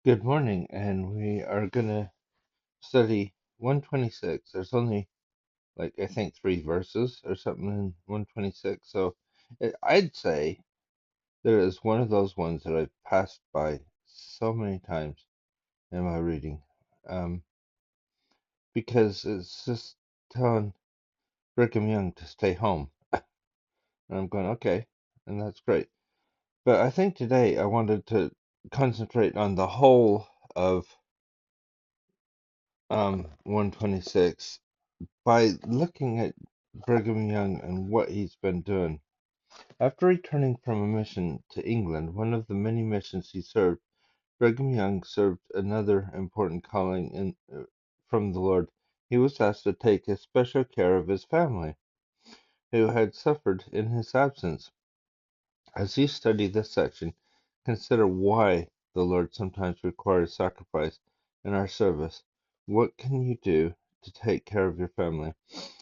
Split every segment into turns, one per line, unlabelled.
Good morning, and we are going to study 126. There's only, I think 3 verses or something in 126. So I'd say there is one of those ones that I've passed by so many times in my reading, um, because it's just telling Brigham Young to stay home. And I'm going, okay, and that's great. But I think today I wanted to concentrate on the whole of 126 by looking at Brigham Young and what he's been doing. After returning from a mission to England, one of the many missions he served, Brigham Young served another important calling from the Lord. He was asked to take special care of his family, who had suffered in his absence. As you study this section, consider why the Lord sometimes requires sacrifice in our service. What can you do to take care of your family?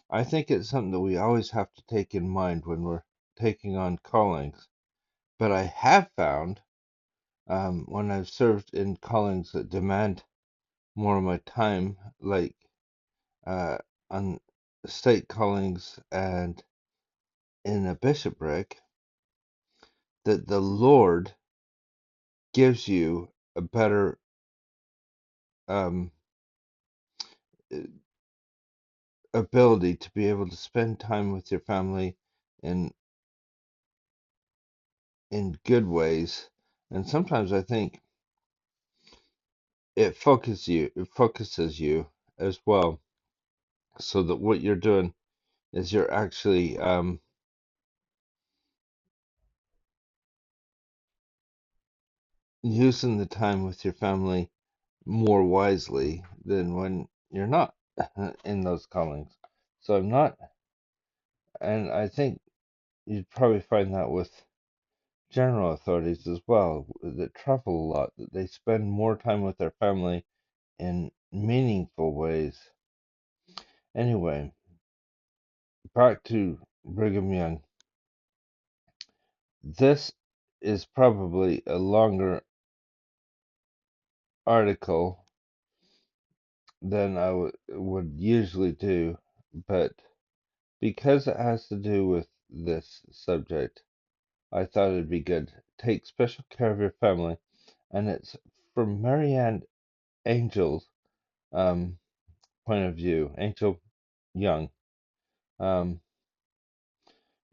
I think it's something that we always have to take in mind when we're taking on callings. But I have found when I've served in callings that demand more of my time, like uh, on state callings and in a bishopric, that the Lord gives you a better um, ability to be able to spend time with your family in good ways. And sometimes I think it focuses you as well, so that what you're doing is you're actually using the time with your family more wisely than when you're not in those callings. So I'm not, and I think you'd probably find that with general authorities as well that travel a lot, that they spend more time with their family in meaningful ways. Anyway, back to Brigham Young. This is probably a longer article than I would usually do, but because it has to do with this subject, I thought it'd be good. Take special care of your family, and it's from Marianne Angel's um, point of view, Angel Young. Um,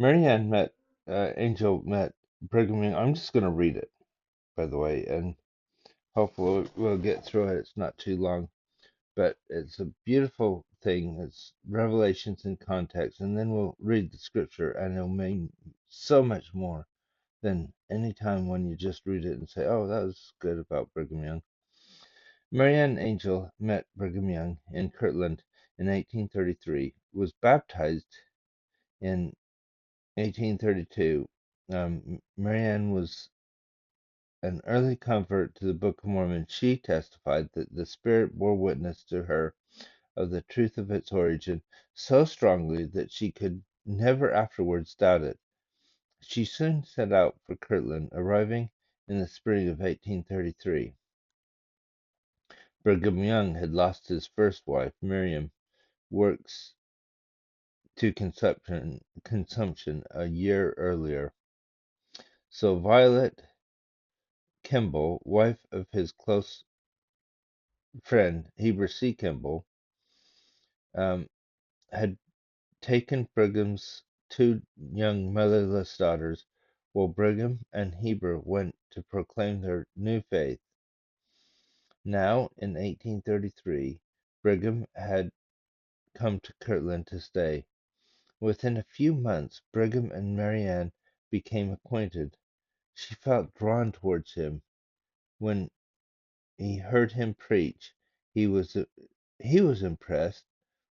Angel met Brigham Young. I'm just going to read it, by the way, and hopefully we'll get through it. It's not too long. But it's a beautiful thing. It's revelations in context, and then we'll read the scripture, and it'll mean so much more than any time when you just read it and say, "Oh, that was good about Brigham Young." Marianne Angel met Brigham Young in Kirtland in 1833. Was baptized in 1832. Marianne was an early convert to the Book of Mormon. She testified that the Spirit bore witness to her of the truth of its origin so strongly that she could never afterwards doubt it. She soon set out for Kirtland, arriving in the spring of 1833. Brigham Young had lost his first wife, Miriam, works to consumption a year earlier. So Violet Kimball, wife of his close friend Heber C. Kimball, um, had taken Brigham's two young motherless daughters, while Brigham and Heber went to proclaim their new faith. Now, in 1833, Brigham had come to Kirtland to stay. Within a few months, Brigham and Marianne became acquainted. She felt drawn towards him. When he heard him preach, he was he was impressed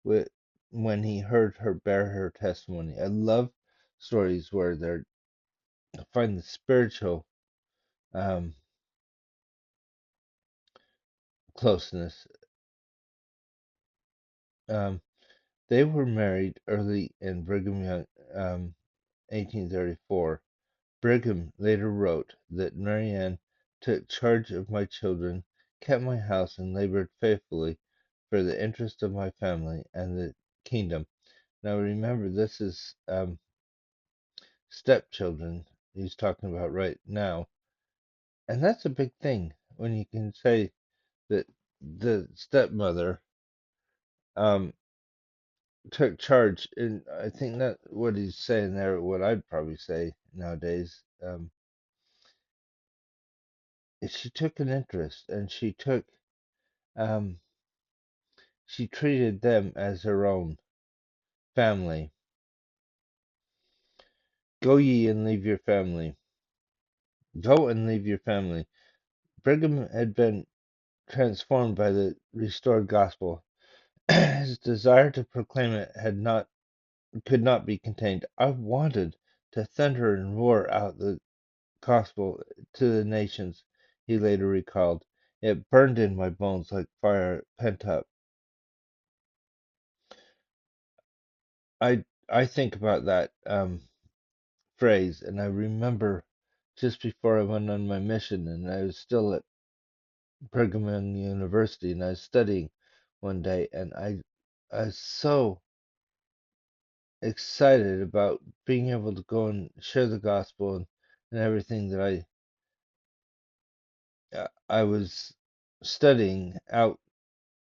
with when he heard her bear her testimony. I love stories where they're find the spiritual um, closeness. Um, they were married early in Brigham Young, 1834. Brigham later wrote that Marianne took charge of my children, kept my house and labored faithfully for the interest of my family and the kingdom. Now remember, this is stepchildren he's talking about right now. And that's a big thing when you can say that the stepmother um, took charge. And I think that what he's saying there, what I'd probably say nowadays, is she took an interest and um, she treated them as her own family. Go ye and leave your family. Go and leave your family. Brigham had been transformed by the restored gospel. His desire to proclaim it could not be contained. I wanted to thunder and roar out the gospel to the nations, he later recalled. It burned in my bones like fire pent up. I think about that phrase, and I remember just before I went on my mission, and I was still at Brigham Young University, and I was studying one day, and I was so excited about being able to go and share the gospel and everything that I was studying out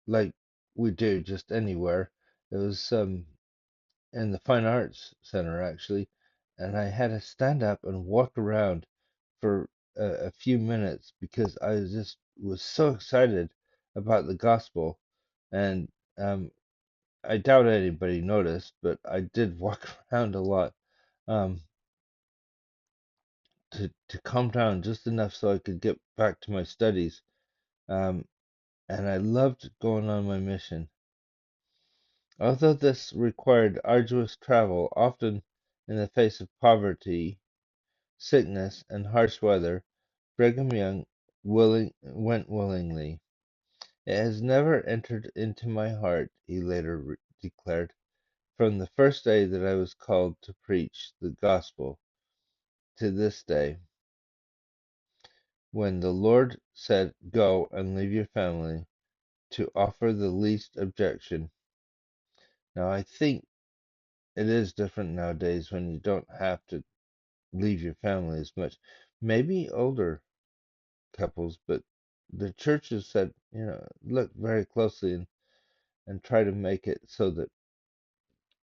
like we do just anywhere. It was in the Fine Arts Center actually, and I had to stand up and walk around for a few minutes because I was so excited about the gospel, and I doubt anybody noticed, but I did walk around a lot um, to calm down just enough so I could get back to my studies. Um, and I loved going on my mission. Although this required arduous travel, often in the face of poverty, sickness, and harsh weather, Brigham Young went willingly. It has never entered into my heart, he later declared, from the first day that I was called to preach the gospel to this day, when the Lord said, Go and leave your family, to offer the least objection. Now, I think it is different nowadays when you don't have to leave your family as much. Maybe older couples, but the churches said, look very closely and try to make it so that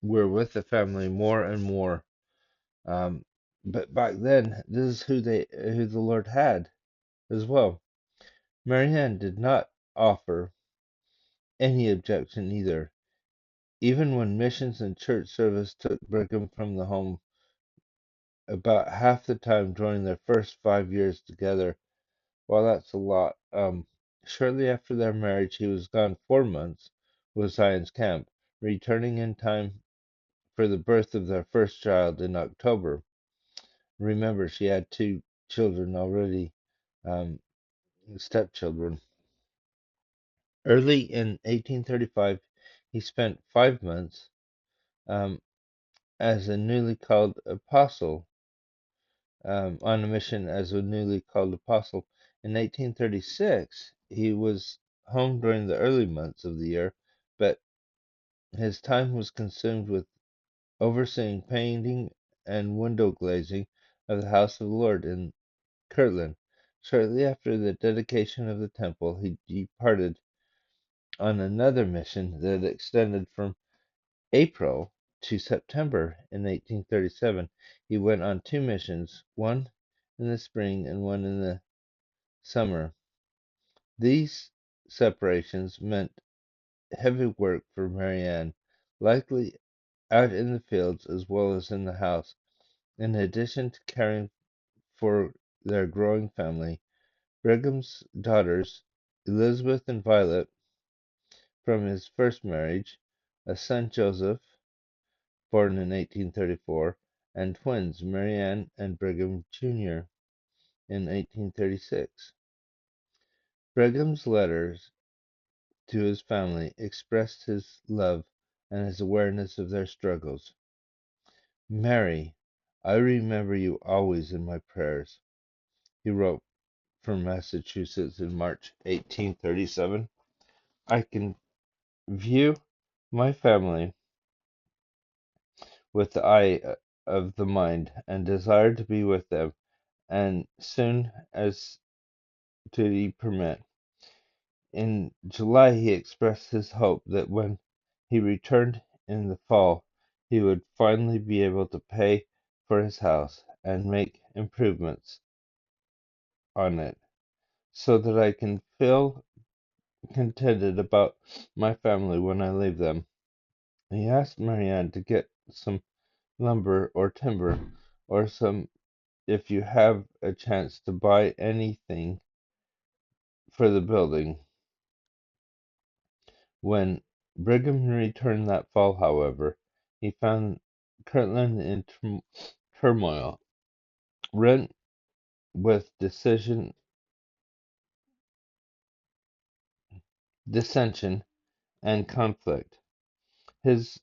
we're with the family more and more. Um, but back then, this is who the Lord had as well. Marianne did not offer any objection either. Even when missions and church service took Brigham from the home about half the time during their first 5 years together. Well, that's a lot. Shortly after their marriage, he was gone 4 months with Zion's camp, returning in time for the birth of their first child in October. Remember, she had two children already, um, stepchildren. Early in 1835, he spent 5 months um, as a newly called apostle on a mission as a newly called apostle. In 1836, he was home during the early months of the year, but his time was consumed with overseeing painting and window glazing of the house of the Lord in Kirtland. Shortly after the dedication of the temple, he departed on another mission that extended from April to September in 1837. He went on two missions, one in the spring and one in the summer. These separations meant heavy work for Marianne, likely out in the fields as well as in the house. In addition to caring for their growing family, Brigham's daughters, Elizabeth and Violet, from his first marriage, a son Joseph, born in 1834, and twins Marianne and Brigham Jr. in 1836. Brigham's letters to his family expressed his love and his awareness of their struggles. Mary, I remember you always in my prayers, he wrote from Massachusetts in March 1837. I can view my family with the eye of the mind, and desire to be with them, and soon as duty permit. In July he expressed his hope that when he returned in the fall he would finally be able to pay for his house and make improvements on it, so that I can feel contented about my family when I leave them. He asked Marianne to get some lumber or timber, or some, if you have a chance to buy anything for the building. When Brigham returned that fall, however, he found Kirtland in turmoil, rent with dissension, and conflict. His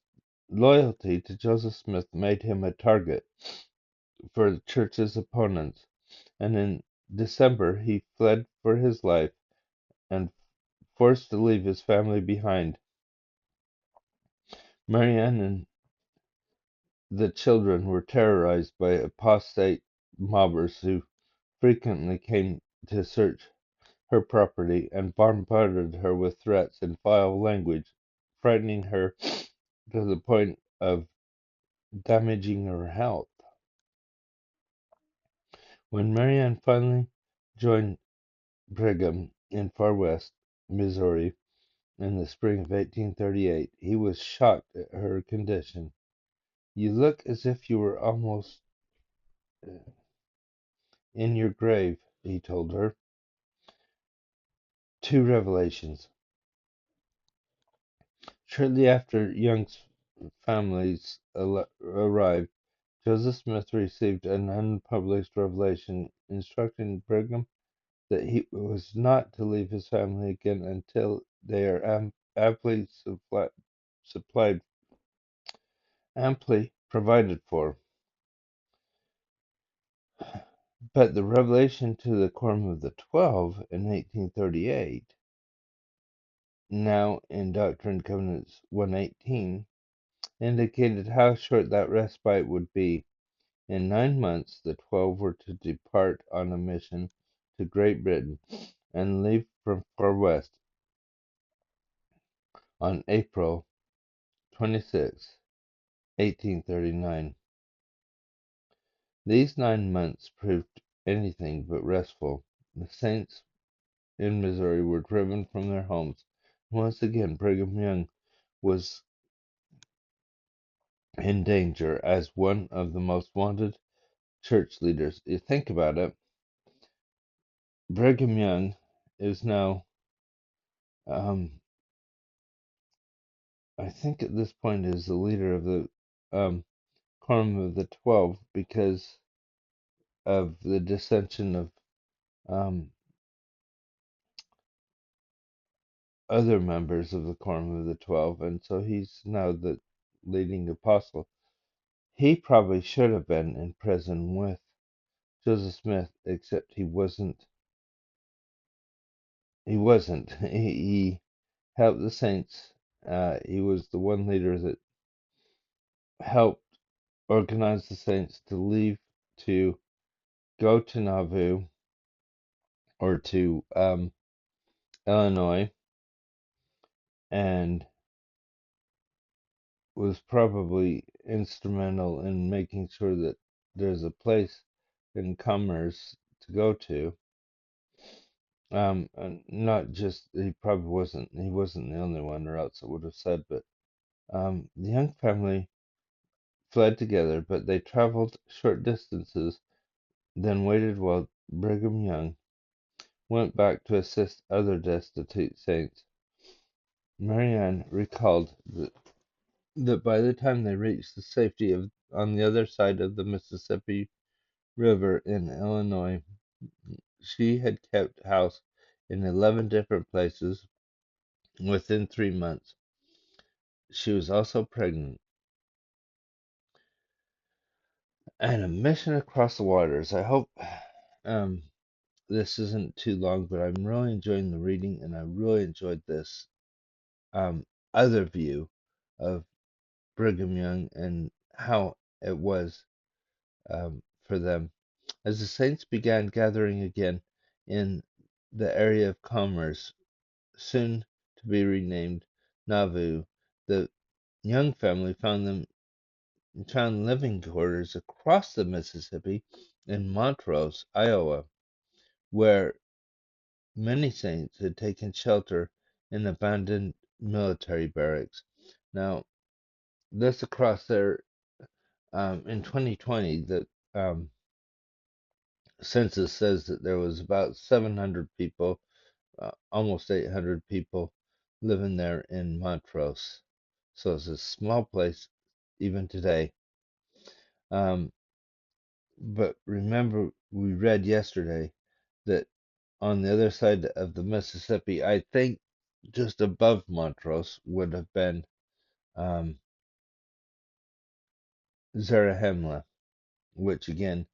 loyalty to Joseph Smith made him a target for the church's opponents, and in December he fled for his life and forced to leave his family behind. Marianne and the children were terrorized by apostate mobbers who frequently came to search her property and bombarded her with threats and foul language, frightening her to the point of damaging her health. When Marianne finally joined Brigham in Far West, Missouri, in the spring of 1838, he was shocked at her condition. "You look as if you were almost in your grave," he told her. Two revelations. Shortly after Young's families arrived, Joseph Smith received an unpublished revelation instructing Brigham that he was not to leave his family again until they are supplied, amply provided for. But the revelation to the Quorum of the Twelve in 1838, now in Doctrine and Covenants 118, indicated how short that respite would be. In 9 months the 12 were to depart on a mission to Great Britain and leave from Far West on April 26, 1839. These 9 months proved anything but restful. The saints in Missouri were driven from their homes. Once again, Brigham Young was in danger as one of the most wanted church leaders. You think about it, Brigham Young is now, I think at this point, is the leader of the um, Quorum of the 12 because of the dissension of um, other members of the Quorum of the 12, and so he's now the leading apostle. He probably should have been in prison with Joseph Smith, except he wasn't. He wasn't. He helped the saints. He was the one leader that helped organize the saints to leave to go to Nauvoo or to Illinois, and was probably instrumental in making sure that there's a place in commerce to go to. And not just he wasn't the only one, or else it would have said. But the Young family fled together, but they traveled short distances, then waited while Brigham Young went back to assist other destitute saints. Marianne recalled that by the time they reached the safety of on the other side of the Mississippi River in Illinois, she had kept house in 11 different places within 3 months. She was also pregnant. And a mission across the waters. I hope this isn't too long, but I'm really enjoying the reading, and I really enjoyed this um, other view of Brigham Young and how it was for them. As the saints began gathering again in the area of commerce, soon to be renamed Nauvoo, the Young family found living quarters across the Mississippi in Montrose, Iowa, where many saints had taken shelter in abandoned military barracks. Now, this across there in 2020, the um, census says that there was about 700 people, almost 800 people living there in Montrose. So it's a small place even today. Um, but remember, we read yesterday that on the other side of the Mississippi, I think just above Montrose would have been um, Zarahemla, which again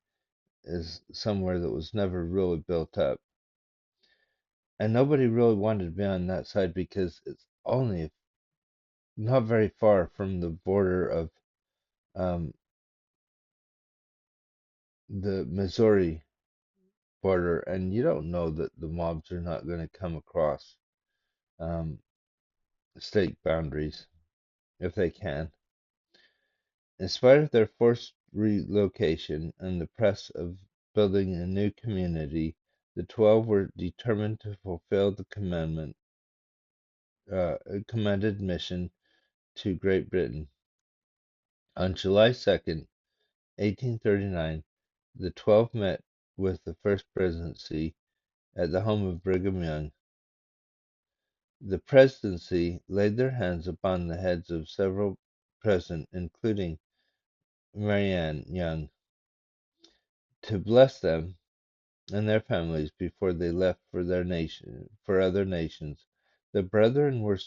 is somewhere that was never really built up. And nobody really wanted to be on that side because it's only not very far from the border of um, the Missouri border, and you don't know that the mobs are not going to come across um, state boundaries if they can. In spite of their forced relocation and the press of building a new community, the 12 were determined to fulfill the commanded mission to Great Britain. On July 2nd, 1839, the 12 met with the First Presidency at the home of Brigham Young. The Presidency laid their hands upon the heads of several present, including Marianne Young, to bless them and their families before they left for other nations. The brethren were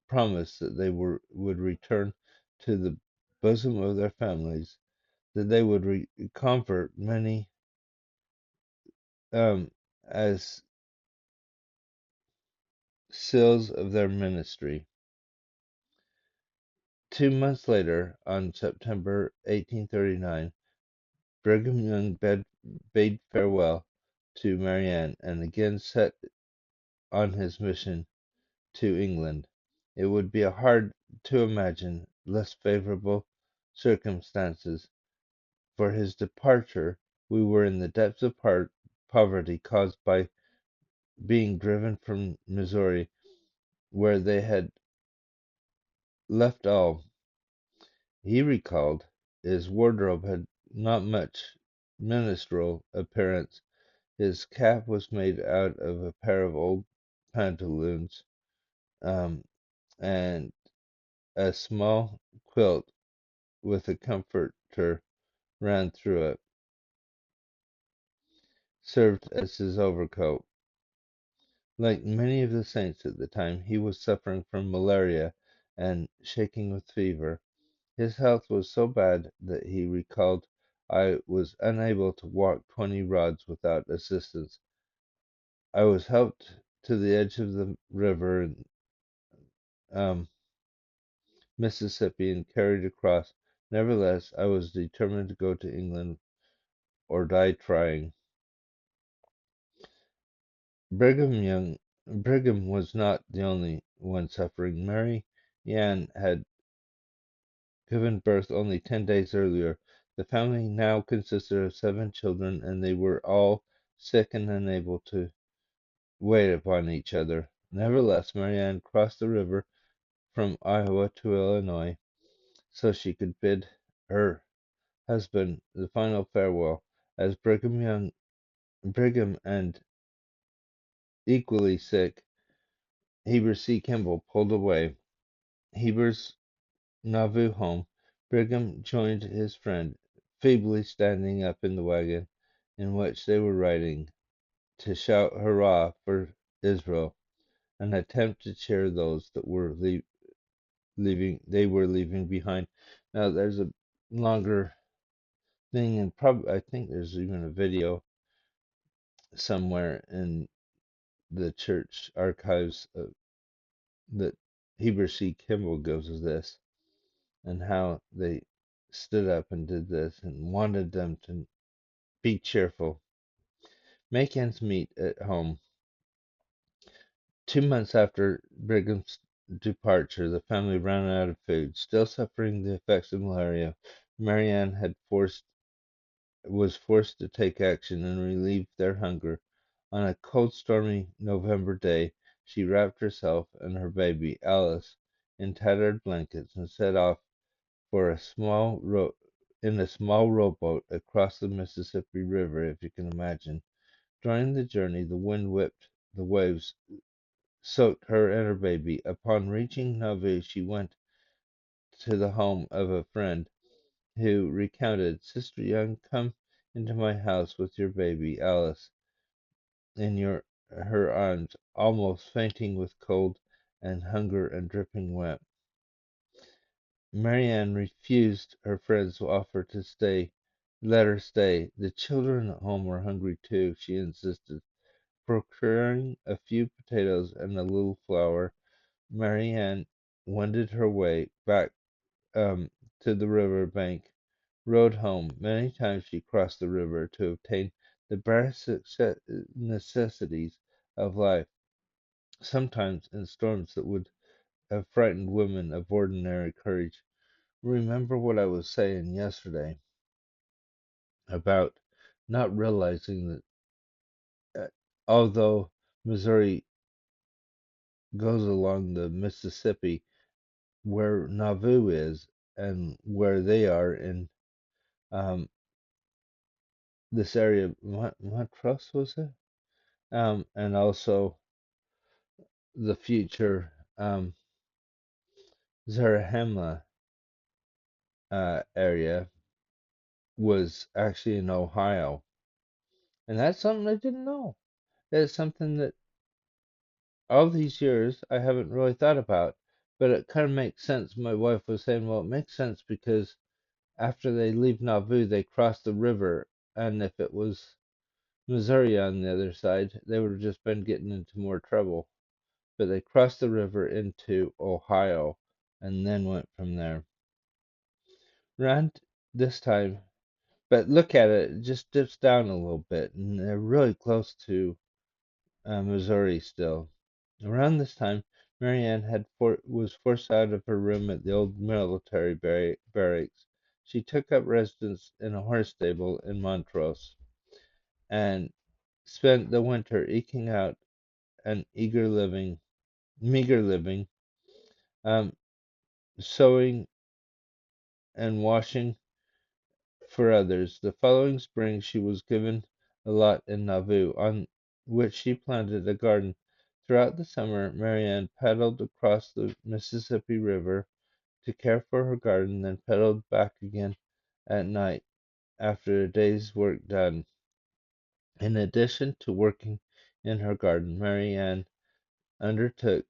promised that they would return to the bosom of their families, that they would convert many as seals of their ministry. 2 months later, on September 1839, Brigham Young bade farewell to Marianne and again set on his mission to England. It would be hard to imagine less favorable circumstances for his departure. We were in the depths of poverty caused by being driven from Missouri, where they had left all. He recalled his wardrobe had not much ministerial appearance. His cap was made out of a pair of old pantaloons, um, and a small quilt with a comforter ran through it, served as his overcoat. Like many of the saints at the time, he was suffering from malaria and shaking with fever. His health was so bad that he recalled, I was unable to walk 20 rods without assistance. I was helped to the edge of the river in Mississippi and carried across. Nevertheless, I was determined to go to England or die trying. Brigham was not the only one suffering. Mary Ann had given birth only 10 days earlier. The family now consisted of 7 children, and they were all sick and unable to wait upon each other. Nevertheless, Mary Ann crossed the river from Iowa to Illinois so she could bid her husband the final farewell. As Brigham and equally sick, Heber C. Kimball pulled away. Heber's Nauvoo home, Brigham joined his friend, feebly standing up in the wagon in which they were riding, to shout hurrah for Israel, an attempt to cheer those that were leaving behind. Now there's a longer thing, and probably I think there's even a video somewhere in the church archives that Heber C. Kimball gives us this, and how they stood up and did this and wanted them to be cheerful. Make ends meet at home. 2 months after Brigham's departure, the family ran out of food. Still suffering the effects of malaria, Marianne was forced to take action and relieve their hunger. On a cold, stormy November day, she wrapped herself and her baby, Alice, in tattered blankets and set off for in a small rowboat across the Mississippi River, if you can imagine. During the journey, the wind whipped the waves, soaked her and her baby. Upon reaching Nauvoo, she went to the home of a friend who recounted, "Sister Young, come into my house with your baby, Alice, in her arms, almost fainting with cold and hunger and dripping wet." Marianne refused her friend's offer to let her stay. "The children at home are hungry too," she insisted. Procuring a few potatoes and a little flour, Marianne wended her way back to the river bank, rowed home. Many times she crossed the river to obtain the barest necessities of life, sometimes in storms that would have frightened women of ordinary courage. Remember what I was saying yesterday about not realizing that although Missouri goes along the Mississippi, where Nauvoo is and where they are in um, this area, Montrose was it? And also the future Zarahemla area was actually in Ohio. And that's something I didn't know. That's something that all these years I haven't really thought about, but it kind of makes sense. My wife was saying, well, it makes sense because after they leave Nauvoo, they cross the river, and if it was Missouri on the other side, they would have just been getting into more trouble. But they crossed the river into Ohio and then went from there. Around this time, but look at it, it just dips down a little bit, and they're really close to Missouri still. Around this time, Marianne was forced out of her room at the old military barracks. She took up residence in a horse stable in Montrose and spent the winter eking out an meager living, um, sewing and washing for others. The following spring she was given a lot in Nauvoo, on which she planted a garden. Throughout the summer, Marianne paddled across the Mississippi River to care for her garden, then paddled back again at night after a day's work done. In addition to working in her garden, Marianne undertook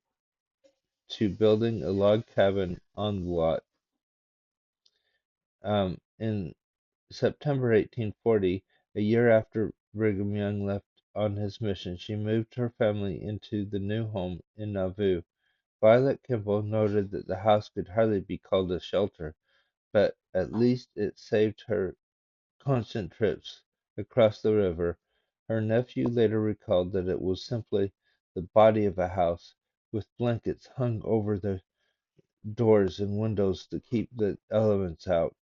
to building a log cabin on the lot. In September 1840, a year after Brigham Young left on his mission, she moved her family into the new home in Nauvoo. Violet Kimball noted that the house could hardly be called a shelter, but at least it saved her constant trips across the river. Her nephew later recalled that it was simply the body of a house, with blankets hung over the doors and windows to keep the elements out.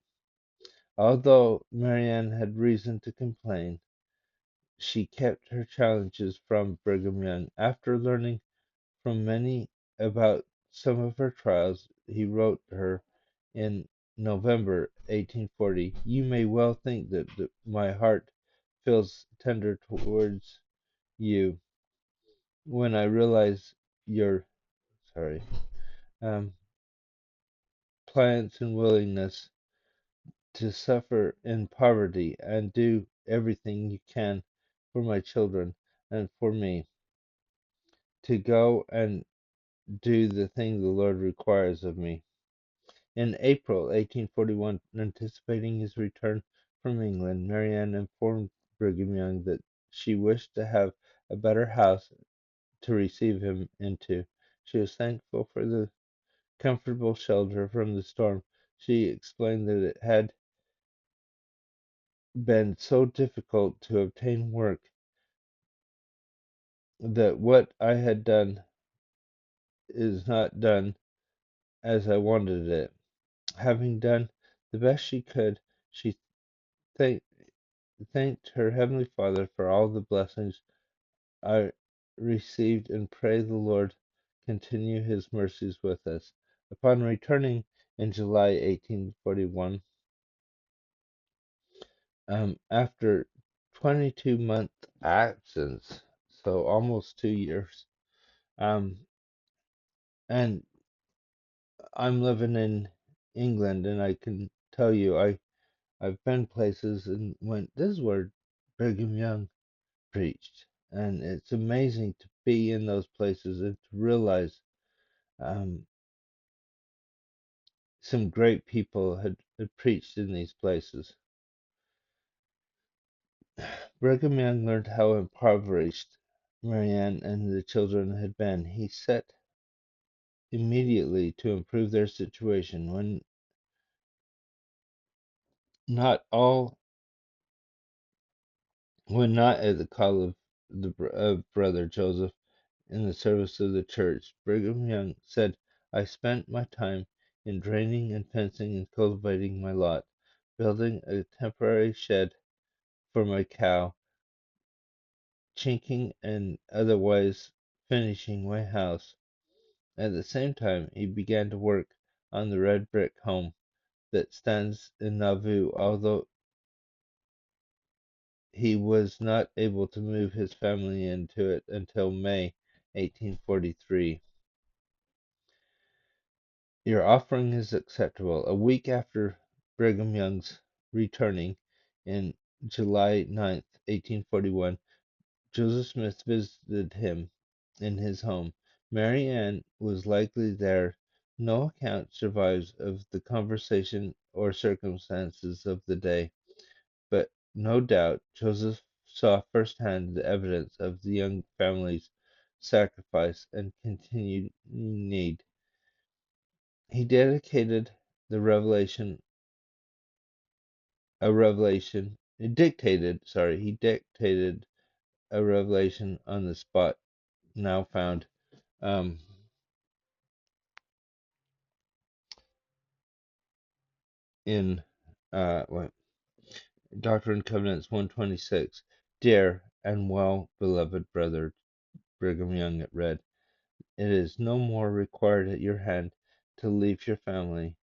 Although Marianne had reason to complain, she kept her challenges from Brigham Young. After learning from many about some of her trials, he wrote her in November 1840, "You may well think that my heart feels tender towards you when I realize your sorry um, pliance and willingness to suffer in poverty and do everything you can for my children and for me, to go and do the thing the Lord requires of me." In April 1841, anticipating his return from England, Marianne informed Brigham Young that she wished to have a better house to receive him into. She was thankful for the comfortable shelter from the storm. She explained that it had been so difficult to obtain work that what I had done is not done as I wanted it. Having done the best she could, she thanked, thanked her Heavenly Father for all the blessings I received and pray the Lord continue his mercies with us. Upon returning in July 1841, after 22-month absence, so almost 2 years, um, and I'm living in England, and I can tell you, I've been places and went, this is where Brigham Young preached, and it's amazing to be in those places and to realize um, some great people had preached in these places. Brigham Young learned how impoverished Marianne and the children had been. He set immediately to improve their situation. Not all, when not at the call of brother Joseph in the service of the church, Brigham Young said, "I spent my time in draining and fencing and cultivating my lot, building a temporary shed for my cow, chinking and otherwise finishing my house." At the same time, he began to work on the red brick home that stands in Nauvoo, although he was not able to move his family into it until May 1843. Your offering is acceptable. A week after Brigham Young's returning, in July 9th, 1841, Joseph Smith visited him in his home. Mary Ann was likely there. No account survives of the conversation or circumstances of the day, but no doubt Joseph saw firsthand the evidence of the young family's sacrifice and continued need. He dedicated the revelation a revelation he dictated a revelation on the spot now found um, in what, Doctrine and Covenants 126. Dear and well beloved brother Brigham Young, it read, it is no more required at your hand to leave your family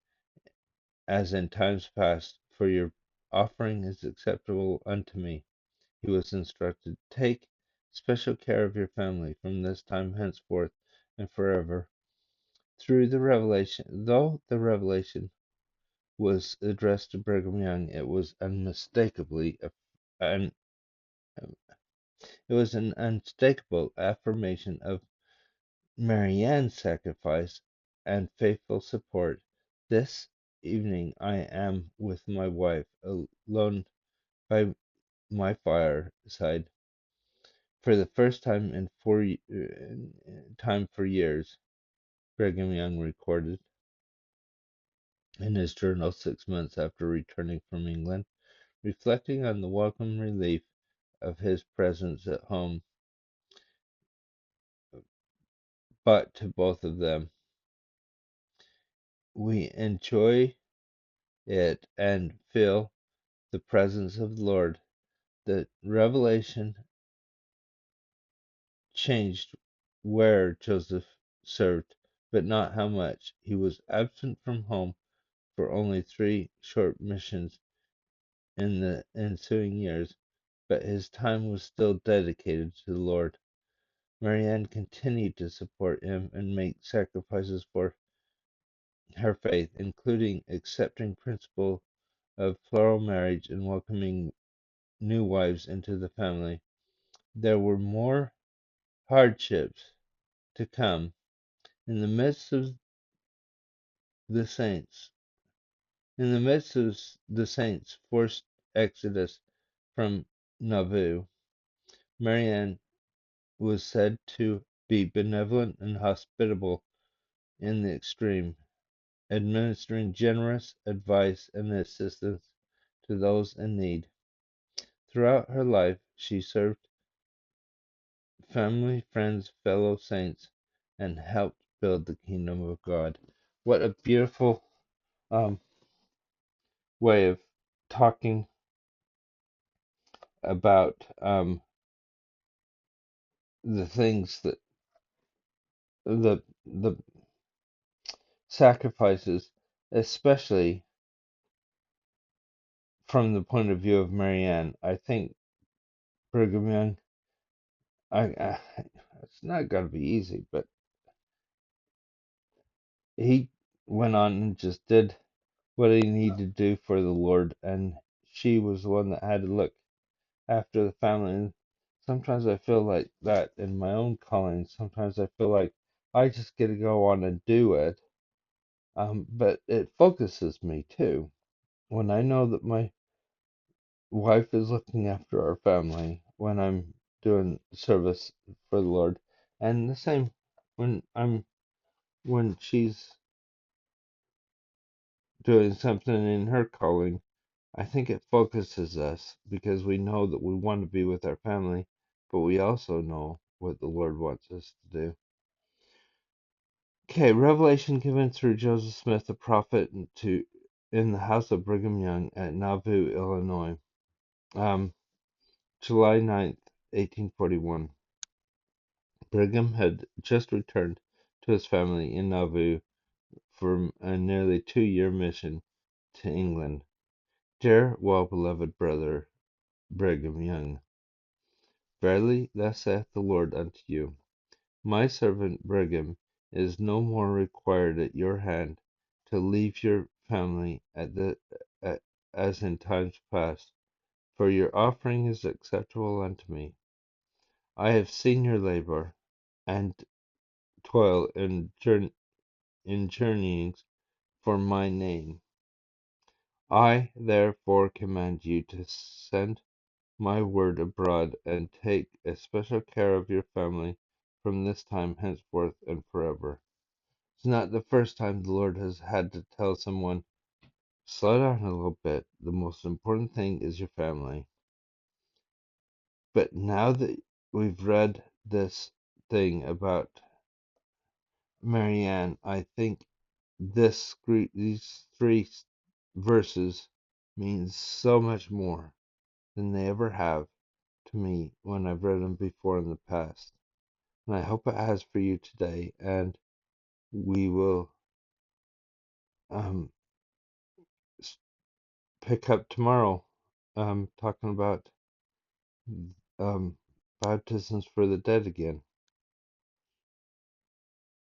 as in times past, for your offering is acceptable unto me. He was instructed, take special care of your family from this time henceforth and forever. Though the revelation was addressed to Brigham Young, it was an unmistakable affirmation of Marianne's sacrifice and faithful support. This evening I am with my wife, alone by my fireside, for the first time in time for years, Brigham Young recorded in his journal 6 months after returning from England, reflecting on the welcome relief of his presence at home, but to both of them. We enjoy it and feel the presence of the Lord. The revelation changed where Joseph served, but not how much. He was absent from home for only 3 short missions in the ensuing years, but his time was still dedicated to the Lord. Marianne continued to support him and make sacrifices for her faith, including accepting principle of plural marriage and welcoming new wives into the family. There were more hardships to come. In the midst of the saints, in the midst of the saints' forced exodus from Nauvoo, Marianne was said to be benevolent and hospitable in the extreme, administering generous advice and assistance to those in need. Throughout her life, she served family, friends, fellow saints, and helped build the kingdom of God. What a beautiful um, way of talking about the things that the sacrifices, especially from the point of view of Marianne. I think Brigham Young, I it's not going to be easy, but he went on and just did what he needed to do for the Lord, and she was the one that had to look after the family. And sometimes I feel like that in my own calling. Sometimes I feel like I just get to go on and do it, but it focuses me too. When I know that my wife is looking after our family, when I'm doing service for the Lord, and the same when she's doing something in her calling, I think it focuses us because we know that we want to be with our family, but we also know what the Lord wants us to do. Okay, revelation given through Joseph Smith, a prophet, in the house of Brigham Young at Nauvoo, Illinois, July 9th, 1841. Brigham had just returned to his family in Nauvoo from a nearly 2-year mission to England. Dear, well-beloved brother Brigham Young, verily thus saith the Lord unto you, my servant Brigham is no more required at your hand to leave your family as in times past, for your offering is acceptable unto me. I have seen your labor and toil in journeyings for my name. I therefore command you to send my word abroad and take especial care of your family from this time henceforth and forever. It's not the first time the Lord has had to tell someone, slow down a little bit. The most important thing is your family. But now that we've read this thing about Marianne, I think these 3 verses mean so much more than they ever have to me when I've read them before in the past. And I hope it has for you today. And we will um, pick up tomorrow talking about um, baptisms for the dead again.